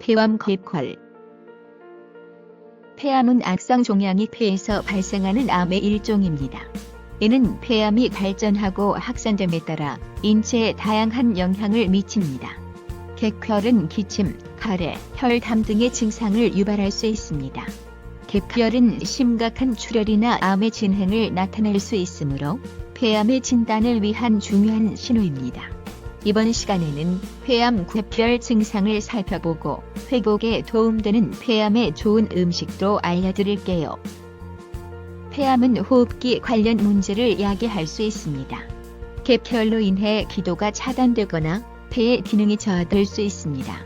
폐암 객활. 폐암은 악성 종양이 폐에서 발생하는 암의 일종입니다. 이는 폐암이 발전하고 확산됨에 따라 인체에 다양한 영향을 미칩니다. 객활은 기침, 가래, 혈담 등의 증상을 유발할 수 있습니다. 객활은 심각한 출혈이나 암의 진행을 나타낼 수 있으므로 폐암의 진단을 위한 중요한 신호입니다. 이번 시간에는 폐암 객활 증상을 살펴보고 회복에 도움되는 폐암에 좋은 음식도 알려드릴게요. 폐암은 호흡기 관련 문제를 야기할 수 있습니다. 객활로 인해 기도가 차단되거나 폐의 기능이 저하될 수 있습니다.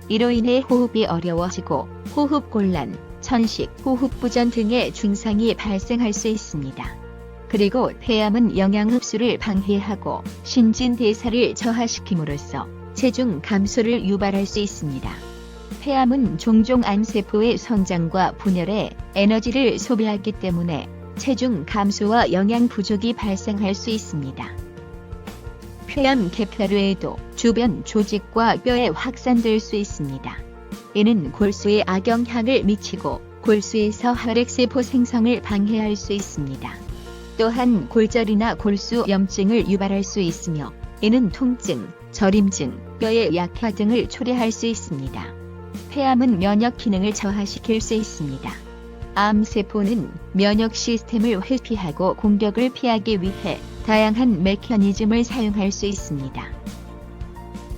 이로 인해 호흡이 어려워지고 호흡곤란, 천식, 호흡부전 등의 증상이 발생할 수 있습니다. 그리고 폐암은 영양 흡수를 방해하고 신진대사를 저하시킴으로써 체중 감소를 유발할 수 있습니다. 폐암은 종종 암세포의 성장과 분열에 에너지를 소비하기 때문에 체중 감소와 영양 부족이 발생할 수 있습니다. 폐암 객활 외에도 주변 조직과 뼈에 확산될 수 있습니다. 이는 골수에 악영향을 미치고 골수에서 혈액세포 생성을 방해할 수 있습니다. 또한 골절이나 골수 염증을 유발할 수 있으며 이는 통증, 저림증, 뼈의 약화 등을 초래할 수 있습니다. 폐암은 면역 기능을 저하시킬 수 있습니다. 암세포는 면역 시스템을 회피하고 공격을 피하기 위해 다양한 메커니즘을 사용할 수 있습니다.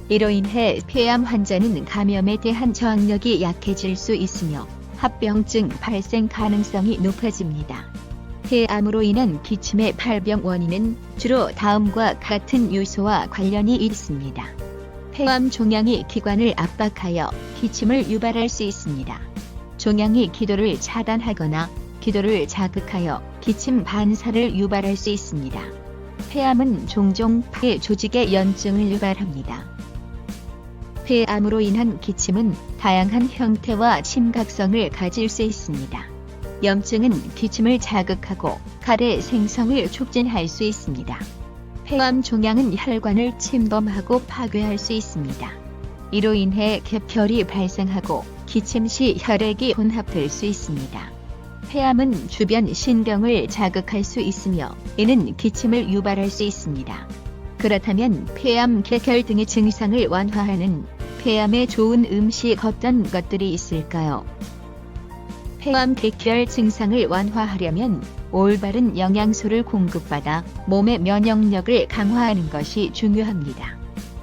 이로 인해 폐암 환자는 감염에 대한 저항력이 약해질 수 있으며 합병증 발생 가능성이 높아집니다. 폐암으로 인한 기침의 발병 원인은 주로 다음과 같은 요소와 관련이 있습니다. 폐암 종양이 기관을 압박하여 기침을 유발할 수 있습니다. 종양이 기도를 차단하거나 기도를 자극하여 기침 반사를 유발할 수 있습니다. 폐암은 종종 폐 조직의 염증을 유발합니다. 폐암으로 인한 기침은 다양한 형태와 심각성을 가질 수 있습니다. 염증은 기침을 자극하고 가래 생성을 촉진할 수 있습니다. 폐암 종양은 혈관을 침범하고 파괴할 수 있습니다. 이로 인해 객활이 발생하고 기침 시 혈액이 혼합될 수 있습니다. 폐암은 주변 신경을 자극할 수 있으며 이는 기침을 유발할 수 있습니다. 그렇다면 폐암 객활 등의 증상을 완화하는 폐암에 좋은 음식 어떤 것들이 있을까요? 폐암 객활 증상을 완화하려면 올바른 영양소를 공급받아 몸의 면역력을 강화하는 것이 중요합니다.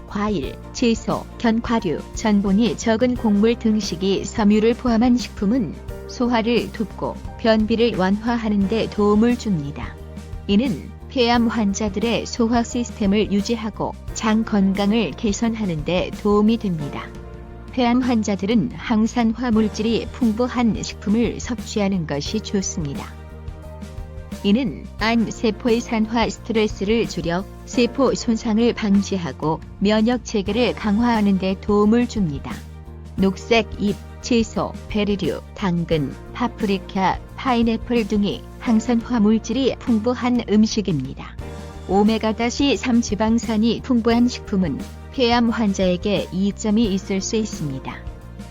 과일, 채소, 견과류, 전분이 적은 곡물 등식이 섬유를 포함한 식품은 소화를 돕고 변비를 완화하는 데 도움을 줍니다. 이는 폐암 환자들의 소화 시스템을 유지하고 장 건강을 개선하는 데 도움이 됩니다. 폐암 환자들은 항산화 물질이 풍부한 식품을 섭취하는 것이 좋습니다. 이는 암세포의 산화 스트레스를 줄여 세포 손상을 방지하고 면역 체계를 강화하는 데 도움을 줍니다. 녹색 잎, 채소, 베리류, 당근, 파프리카, 파인애플 등이 항산화 물질이 풍부한 음식입니다. 오메가-3 지방산이 풍부한 식품은 폐암 환자에게 이점이 있을 수 있습니다.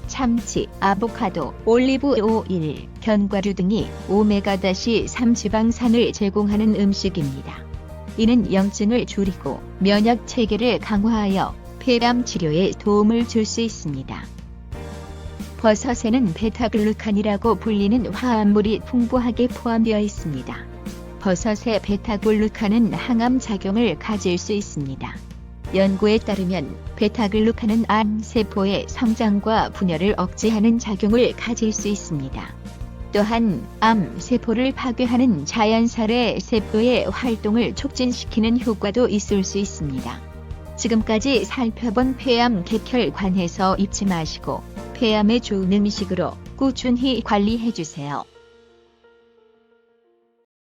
참치, 아보카도, 올리브 오일, 견과류 등이 오메가-3 지방산을 제공하는 음식입니다. 이는 염증을 줄이고 면역 체계를 강화하여 폐암 치료에 도움을 줄 수 있습니다. 버섯에는 베타글루칸이라고 불리는 화합물이 풍부하게 포함되어 있습니다. 버섯의 베타글루칸은 항암 작용을 가질 수 있습니다. 연구에 따르면 베타글루칸은 암세포의 성장과 분열을 억제하는 작용을 가질 수 있습니다. 또한 암세포를 파괴하는 자연살의 세포의 활동을 촉진시키는 효과도 있을 수 있습니다. 지금까지 살펴본 폐암 객활 관해서 잊지 마시고 폐암에 좋은 음식으로 꾸준히 관리해주세요.